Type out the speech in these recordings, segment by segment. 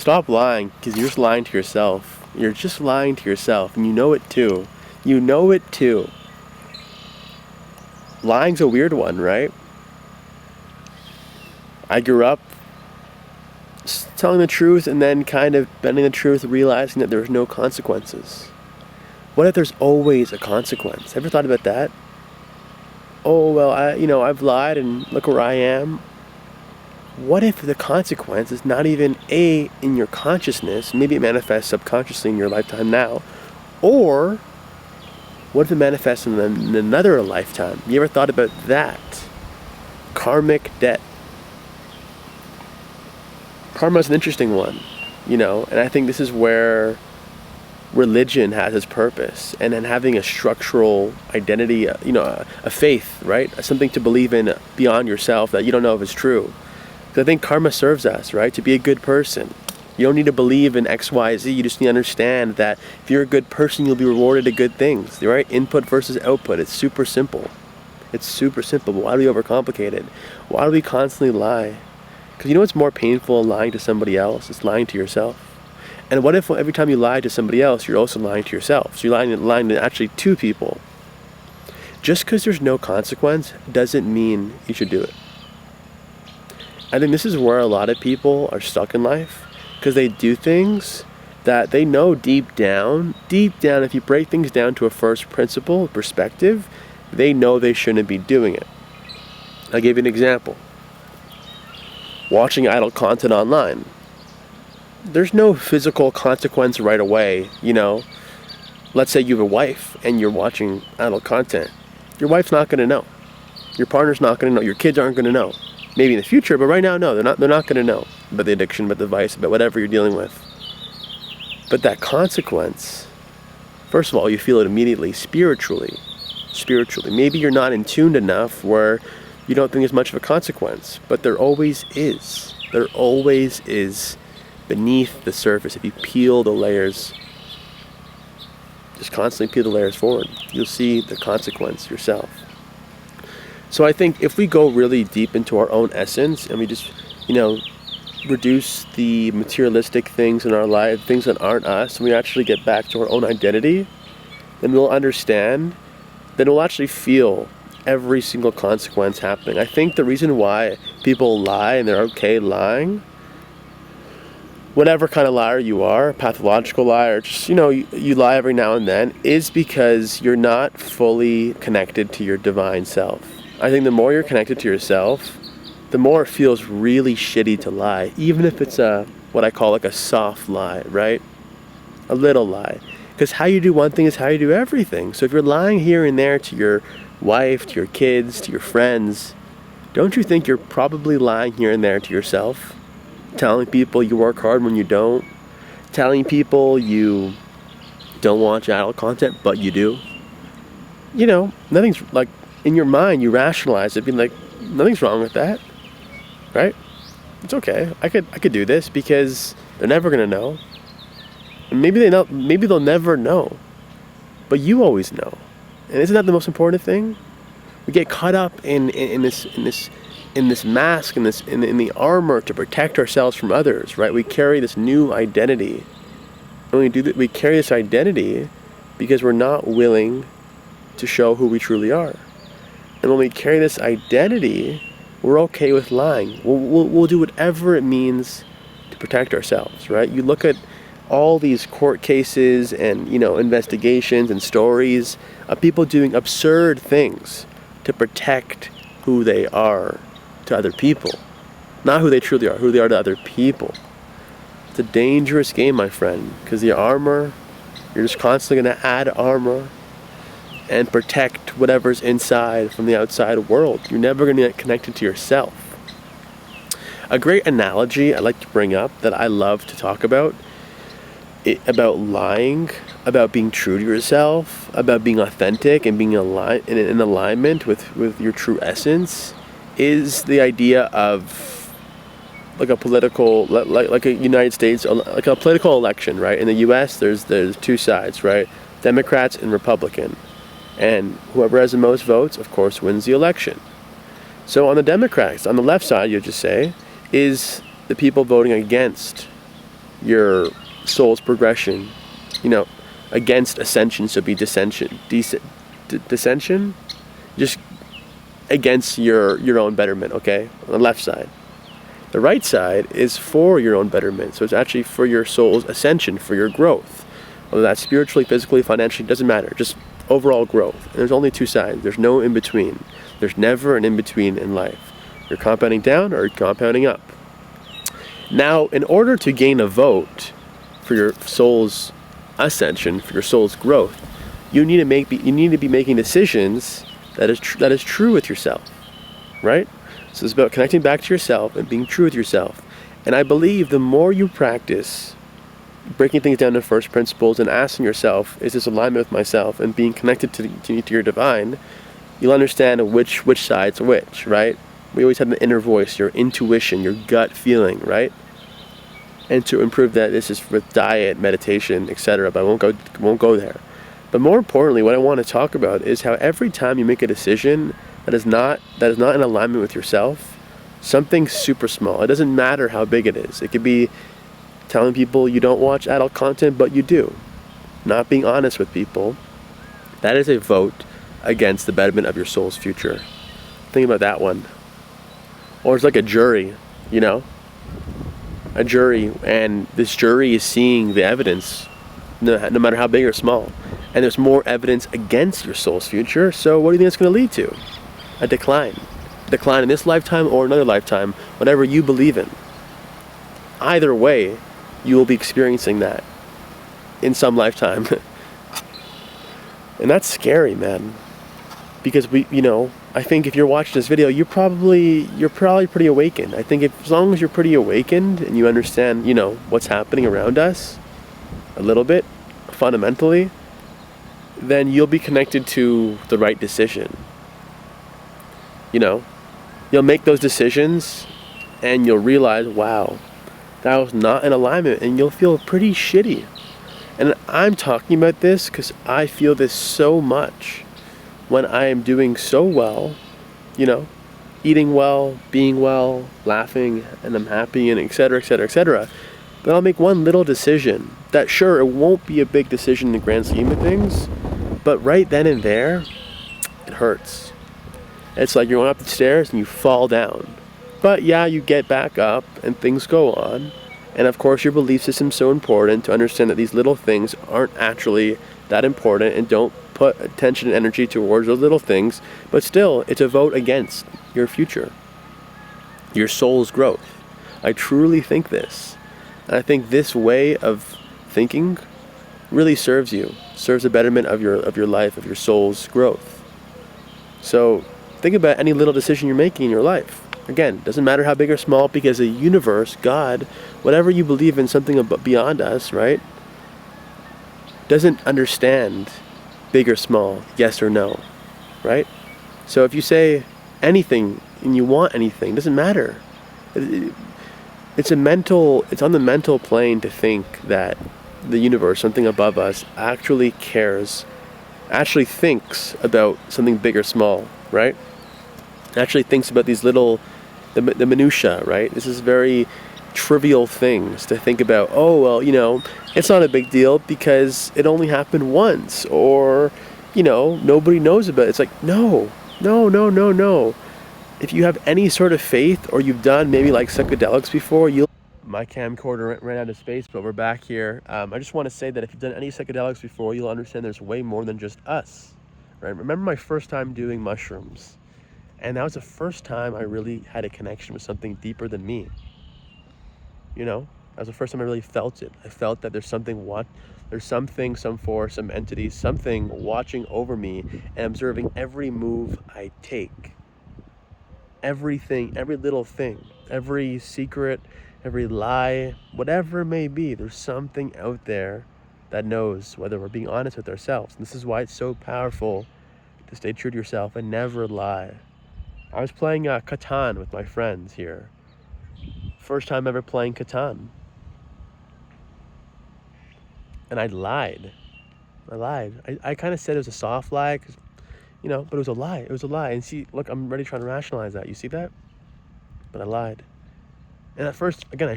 Stop lying, because you're just lying to yourself. You're just lying to yourself, and you know it too. You know it too. Lying's a weird one, right? I grew up telling the truth and then kind of bending the truth, realizing that there's no consequences. What if there's always a consequence? Ever thought about that? Oh, well, I've lied and look where I am. What if the consequence is not even in your consciousness? Maybe it manifests subconsciously in your lifetime now. Or what if it manifests in another lifetime? You ever thought about that? Karmic debt. Karma is an interesting one, and I think this is where religion has its purpose, and then having a structural identity, a faith, right? Something to believe in beyond yourself that you don't know if it's true. Because I think karma serves us, right? To be a good person. You don't need to believe in X, Y, Z. You just need to understand that if you're a good person, you'll be rewarded to good things, right? Input versus output. It's super simple. It's super simple, but why do we overcomplicate it? Why do we constantly lie? Because you know what's more painful than lying to somebody else? It's lying to yourself. And what if every time you lie to somebody else, you're also lying to yourself? So you're lying to actually two people. Just because there's no consequence doesn't mean you should do it. I think this is where a lot of people are stuck in life, because they do things that they know deep down, if you break things down to a first principle perspective, they know they shouldn't be doing it. I'll give you an example. Watching idle content online. There's no physical consequence right away, Let's say you have a wife and you're watching idle content. Your wife's not going to know. Your partner's not going to know. Your kids aren't going to know. Maybe in the future, but right now, no, they're not going to know about the addiction, about the vice, about whatever you're dealing with. But that consequence, first of all, you feel it immediately, spiritually. Maybe you're not in tune enough where you don't think there's much of a consequence, but there always is. There always is beneath the surface. If you peel the layers, just constantly peel the layers forward, you'll see the consequence yourself. So I think if we go really deep into our own essence and we just, reduce the materialistic things in our life, things that aren't us, and we actually get back to our own identity, then we'll understand, then we'll actually feel every single consequence happening. I think the reason why people lie and they're okay lying, whatever kind of liar you are, pathological liar, just, you lie every now and then, is because you're not fully connected to your divine self. I think the more you're connected to yourself, the more it feels really shitty to lie, even if it's what I call like a soft lie, right? A little lie. Because how you do one thing is how you do everything. So if you're lying here and there to your wife, to your kids, to your friends, don't you think you're probably lying here and there to yourself? Telling people you work hard when you don't. Telling people you don't watch idle content, but you do. Nothing's like, in your mind, you rationalize it, being like, nothing's wrong with that, right? It's okay. I could do this because they're never gonna know. And maybe they'll never know, but you always know. And isn't that the most important thing? We get caught up in this mask, in the armor to protect ourselves from others, right? We carry this new identity, and we carry this identity because we're not willing to show who we truly are. And when we carry this identity, we're okay with lying. We'll do whatever it means to protect ourselves, right? You look at all these court cases and, investigations and stories of people doing absurd things to protect who they are to other people. Not who they truly are, who they are to other people. It's a dangerous game, my friend, because the armor, you're just constantly going to add armor and protect whatever's inside from the outside world. You're never going to get connected to yourself. A great analogy I like to bring up that I love to talk about lying, about being true to yourself, about being authentic and being in alignment with your true essence, is the idea of like a political, like a United States, like a political election, right? In the U.S., there's two sides, right? Democrats and Republican. And whoever has the most votes, of course, wins the election. So on the Democrats, on the left side, you'll just say, is the people voting against your soul's progression, you know, against ascension, so be dissension, dissension, just against your own betterment, okay, on the left side. The right side is for your own betterment, so it's actually for your soul's ascension, for your growth, whether that's spiritually, physically, financially, doesn't matter, just overall growth. And there's only two sides, there's no in-between. There's never an in-between in life. You're compounding down or you're compounding up. Now, in order to gain a vote for your soul's ascension, for your soul's growth, you need to be making decisions that is true with yourself, right? So it's about connecting back to yourself and being true with yourself. And I believe the more you practice breaking things down to first principles and asking yourself, is this alignment with myself, and being connected to your divine, you'll understand which side's which, right? We always have the inner voice, your intuition, your gut feeling, right? And to improve that, this is with diet, meditation, etc. But I won't go there. But more importantly, what I want to talk about is how every time you make a decision that is not in alignment with yourself, something super small. It doesn't matter how big it is. It could be telling people you don't watch adult content, but you do. Not being honest with people. That is a vote against the betterment of your soul's future. Think about that one. Or it's like a jury, you know? A jury, and this jury is seeing the evidence, no matter how big or small. And there's more evidence against your soul's future, so what do you think it's going to lead to? A decline. Decline in this lifetime or another lifetime, whatever you believe in. Either way, you will be experiencing that in some lifetime. And that's scary, man. Because I think if you're watching this video, you're probably pretty awakened. I think as long as you're pretty awakened and you understand, what's happening around us a little bit, fundamentally, then you'll be connected to the right decision. You'll make those decisions and you'll realize, wow, that was not in alignment, and you'll feel pretty shitty. And I'm talking about this because I feel this so much when I am doing so well, eating well, being well, laughing, and I'm happy, and etc., etc., etc. But I'll make one little decision that, sure, it won't be a big decision in the grand scheme of things, but right then and there, it hurts. It's like you're going up the stairs and you fall down. But yeah, you get back up and things go on. And of course, your belief system's so important to understand that these little things aren't actually that important, and don't put attention and energy towards those little things. But still, it's a vote against your future, your soul's growth. I truly think this. And I think this way of thinking really serves the betterment of your life, of your soul's growth. So think about any little decision you're making in your life. Again, doesn't matter how big or small, because the universe, God, whatever you believe in, something beyond us, right, doesn't understand big or small, yes or no, right? So if you say anything and you want anything, it doesn't matter. It's on the mental plane to think that the universe, something above us, actually cares, actually thinks about something big or small, right? Actually thinks about these little, the minutia, right? This is very trivial things to think about. Oh, well, it's not a big deal because it only happened once, or, nobody knows about it. It's like, no. If you have any sort of faith, or you've done maybe like psychedelics before, my camcorder ran out of space, but we're back here. I just want to say that if you've done any psychedelics before, you'll understand there's way more than just us, right? Remember my first time doing mushrooms, and that was the first time I really had a connection with something deeper than me. That was the first time I really felt it. I felt that there's something, some force, some entity, something watching over me and observing every move I take. Everything, every little thing, every secret, every lie, whatever it may be, there's something out there that knows whether we're being honest with ourselves. And this is why it's so powerful to stay true to yourself and never lie. I was playing Catan with my friends here. First time ever playing Catan. And I lied. I kind of said it was a soft lie, but it was a lie. It was a lie. And see, look, I'm already trying to rationalize that. You see that? But I lied. And at first, again,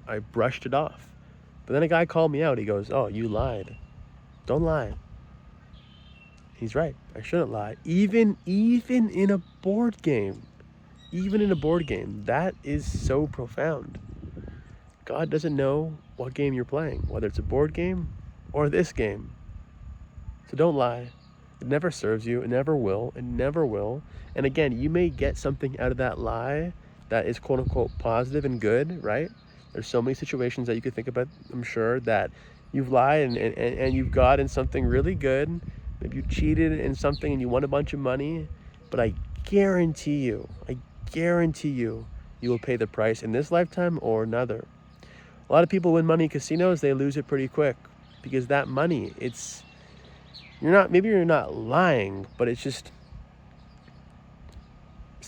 I brushed it off. But then a guy called me out. He goes, "Oh, you lied. Don't lie." He's right. I shouldn't lie. Even in a board game. Even in a board game. That is so profound. God doesn't know what game you're playing, whether it's a board game or this game. So don't lie. It never serves you. It never will. It never will. And again, you may get something out of that lie that is quote unquote positive and good, right? There's so many situations that you could think about, I'm sure, that you've lied and you've gotten something really good. Maybe you cheated in something and you won a bunch of money. But I guarantee you, you will pay the price in this lifetime or another. A lot of people win money in casinos, they lose it pretty quick because that money, maybe you're not lying, but it's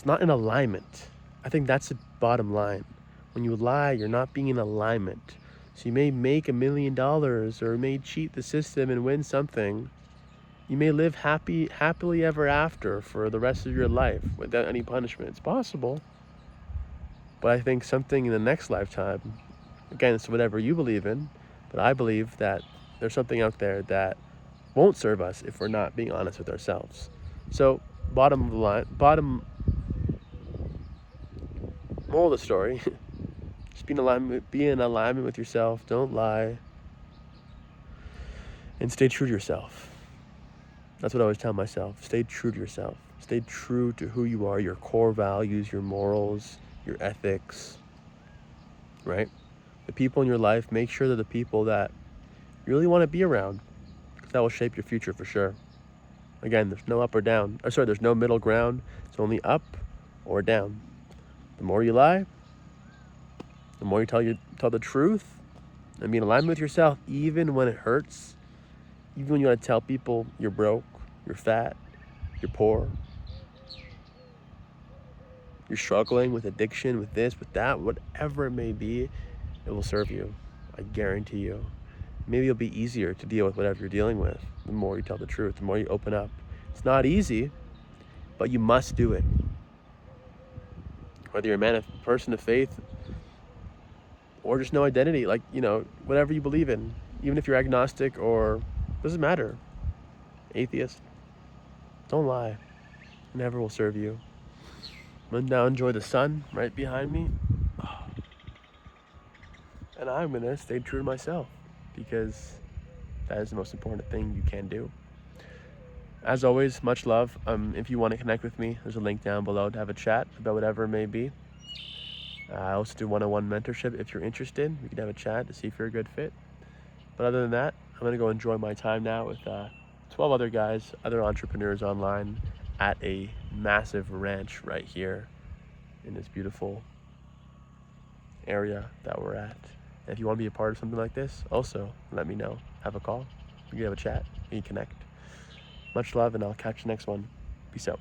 not in alignment. I think that's the bottom line. When you lie, you're not being in alignment. So you may make $1 million or may cheat the system and win something. You may live happily ever after for the rest of your life without any punishment. It's possible. But I think something in the next lifetime, again, it's whatever you believe in, but I believe that there's something out there that won't serve us if we're not being honest with ourselves. So, bottom moral of the story, just be in alignment with yourself, don't lie, and stay true to yourself. That's what I always tell myself. Stay true to yourself. Stay true to who you are, your core values, your morals, your ethics, right? The people in your life, make sure they're the people that you really want to be around, because that will shape your future for sure. Again, there's no up or down. There's no middle ground. It's only up or down. The more you lie, the more you tell the truth, and be in alignment with yourself, even when it hurts, even when you want to tell people you're broke, you're fat, you're poor, you're struggling with addiction, with this, with that, whatever it may be, it will serve you. I guarantee you. Maybe it'll be easier to deal with whatever you're dealing with the more you tell the truth, the more you open up. It's not easy, but you must do it. Whether you're a person of faith or just no identity, whatever you believe in, even if you're agnostic or doesn't matter, atheist, don't lie. It never will serve you. And now enjoy the sun right behind me. And I'm going to stay true to myself because that is the most important thing you can do. As always, much love. If you want to connect with me, there's a link down below to have a chat about whatever it may be. I also do one-on-one mentorship. If you're interested, we can have a chat to see if you're a good fit. But other than that, I'm going to go enjoy my time now with 12 other guys, other entrepreneurs online at a massive ranch right here in this beautiful area that we're at. And if you want to be a part of something like this, also let me know. Have a call. We can have a chat. We can connect. Much love, and I'll catch you next one. Peace out.